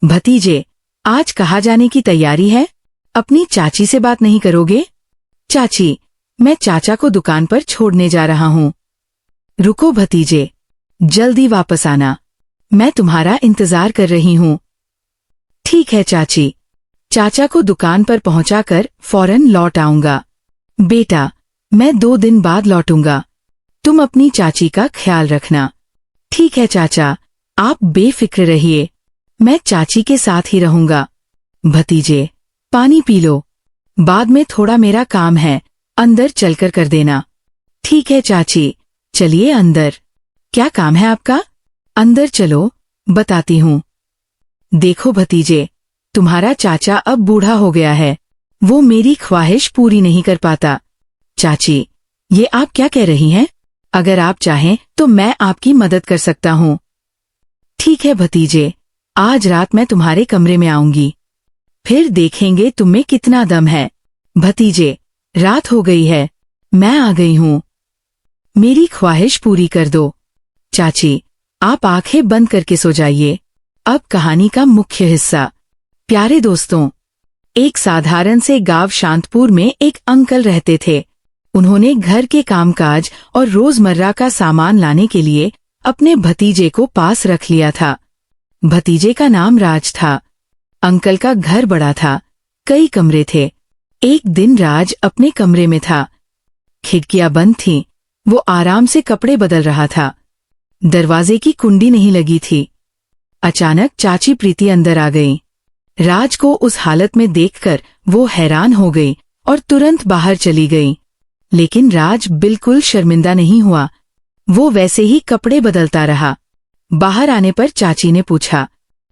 भतीजे, आज कहाँ जाने की तैयारी है? अपनी चाची से बात नहीं करोगे? चाची, मैं चाचा को दुकान पर छोड़ने जा रहा हूँ। रुको भतीजे, जल्दी वापस आना, मैं तुम्हारा इंतजार कर रही हूँ। ठीक है चाची, चाचा को दुकान पर पहुंचाकर फौरन लौट आऊंगा। बेटा, मैं 2 दिन बाद लौटूंगा, तुम अपनी चाची का ख्याल रखना। ठीक है चाचा, आप बेफिक्र रहिए, मैं चाची के साथ ही रहूंगा। भतीजे, पानी पी लो, बाद में थोड़ा मेरा काम है, अंदर चलकर कर देना। ठीक है चाची, चलिए अंदर। क्या काम है आपका? अंदर चलो, बताती हूँ। देखो भतीजे, तुम्हारा चाचा अब बूढ़ा हो गया है, वो मेरी ख्वाहिश पूरी नहीं कर पाता। चाची, ये आप क्या कह रही हैं? अगर आप चाहें तो मैं आपकी मदद कर सकता हूँ। ठीक है भतीजे, आज रात मैं तुम्हारे कमरे में आऊंगी, फिर देखेंगे तुम्हें कितना दम है। भतीजे, रात हो गई है, मैं आ गई हूँ, मेरी ख्वाहिश पूरी कर दो। चाची, आप आंखें बंद करके सो जाइए। अब कहानी का मुख्य हिस्सा। प्यारे दोस्तों, एक साधारण से गांव शांतपुर में एक अंकल रहते थे। उन्होंने घर के कामकाज और रोजमर्रा का सामान लाने के लिए अपने भतीजे को पास रख लिया था। भतीजे का नाम राज था। अंकल का घर बड़ा था, कई कमरे थे। एक दिन राज अपने कमरे में था, खिड़कियां बंद थीं, वो आराम से कपड़े बदल रहा था। दरवाजे की कुंडी नहीं लगी थी। अचानक चाची प्रीति अंदर आ गई। राज को उस हालत में देखकर वो हैरान हो गई और तुरंत बाहर चली गई। लेकिन राज बिल्कुल शर्मिंदा नहीं हुआ, वो वैसे ही कपड़े बदलता रहा। बाहर आने पर चाची ने पूछा,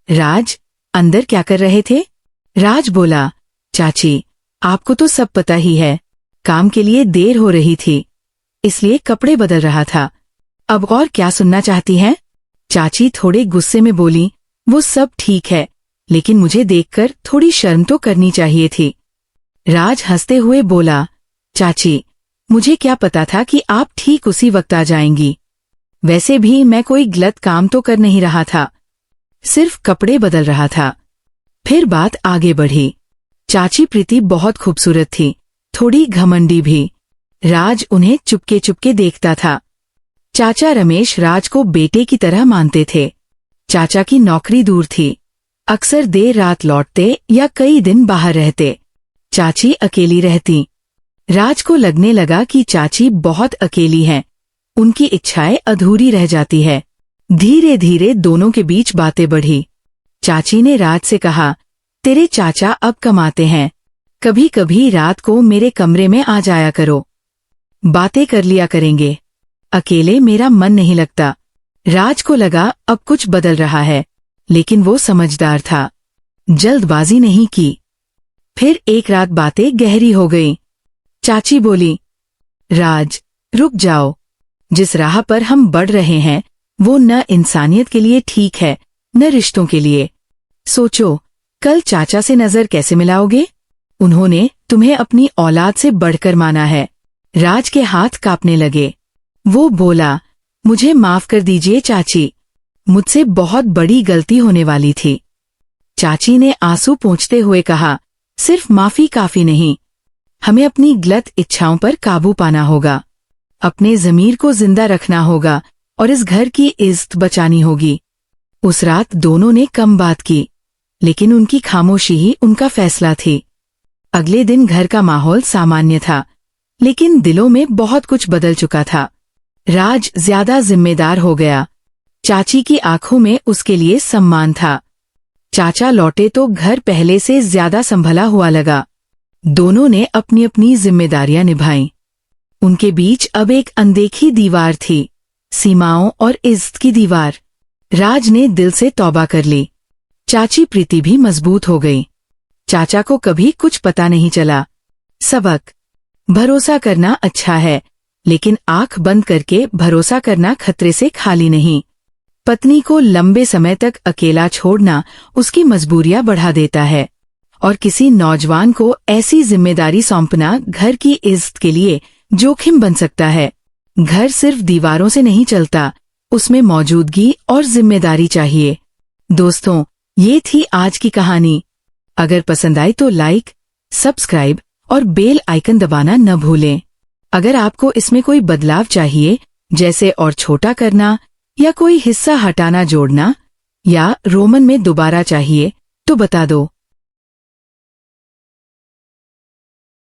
राज, अंदर क्या कर रहे थे? राज बोला, चाची, आपको तो सब पता ही है, काम के लिए देर हो रही थी, इसलिए कपड़े बदल रहा था। अब और क्या सुनना चाहती हैं? चाची थोड़े गुस्से में बोली, वो सब ठीक है, लेकिन मुझे देखकर थोड़ी शर्म तो करनी चाहिए थी। राज हंसते हुए बोला, चाची, मुझे क्या पता था कि आप ठीक उसी वक्त आ जाएंगी। वैसे भी मैं कोई गलत काम तो कर नहीं रहा था, सिर्फ कपड़े बदल रहा था। फिर बात आगे बढ़ी। चाची प्रीति बहुत खूबसूरत थी, थोड़ी घमंडी भी। राज उन्हें चुपके चुपके देखता था। चाचा रमेश राज को बेटे की तरह मानते थे। चाचा की नौकरी दूर थी, अक्सर देर रात लौटते या कई दिन बाहर रहते। चाची अकेली रहती। राज को लगने लगा कि चाची बहुत अकेली हैं, उनकी इच्छाएं अधूरी रह जाती है। धीरे धीरे दोनों के बीच बातें बढ़ी। चाची ने राज से कहा, तेरे चाचा अब कमाते हैं, कभी कभी रात को मेरे कमरे में आ जाया करो, बातें कर लिया करेंगे, अकेले मेरा मन नहीं लगता। राज को लगा अब कुछ बदल रहा है, लेकिन वो समझदार था, जल्दबाजी नहीं की। फिर एक रात बातें गहरी हो गईं। चाची बोली, राज, रुक जाओ, जिस राह पर हम बढ़ रहे हैं वो न इंसानियत के लिए ठीक है न रिश्तों के लिए। सोचो, कल चाचा से नजर कैसे मिलाओगे? उन्होंने तुम्हें अपनी औलाद से बढ़कर माना है। राज के हाथ कांपने लगे। वो बोला, मुझे माफ कर दीजिए चाची, मुझसे बहुत बड़ी गलती होने वाली थी। चाची ने आंसू पोंछते हुए कहा, सिर्फ माफी काफी नहीं, हमें अपनी गलत इच्छाओं पर काबू पाना होगा, अपने ज़मीर को जिंदा रखना होगा और इस घर की इज्जत बचानी होगी। उस रात दोनों ने कम बात की, लेकिन उनकी खामोशी ही उनका फैसला थी। अगले दिन घर का माहौल सामान्य था, लेकिन दिलों में बहुत कुछ बदल चुका था। राज ज्यादा जिम्मेदार हो गया। चाची की आंखों में उसके लिए सम्मान था। चाचा लौटे तो घर पहले से ज्यादा संभला हुआ लगा। दोनों ने अपनी अपनी जिम्मेदारियां निभाईं। उनके बीच अब एक अनदेखी दीवार थी, सीमाओं और इज्जत की दीवार। राज ने दिल से तौबा कर ली। चाची प्रीति भी मजबूत हो गई। चाचा को कभी कुछ पता नहीं चला। सबक, भरोसा करना अच्छा है, लेकिन आंख बंद करके भरोसा करना खतरे से खाली नहीं। पत्नी को लंबे समय तक अकेला छोड़ना उसकी मजबूरियां बढ़ा देता है, और किसी नौजवान को ऐसी जिम्मेदारी सौंपना घर की इज्जत के लिए जोखिम बन सकता है। घर सिर्फ दीवारों से नहीं चलता, उसमें मौजूदगी और जिम्मेदारी चाहिए। दोस्तों, ये थी आज की कहानी। अगर पसंद आई तो लाइक, सब्सक्राइब और बेल आइकन दबाना न भूलें। अगर आपको इसमें कोई बदलाव चाहिए, जैसे और छोटा करना या कोई हिस्सा हटाना जोड़ना या रोमन में दोबारा चाहिए, तो बता दो।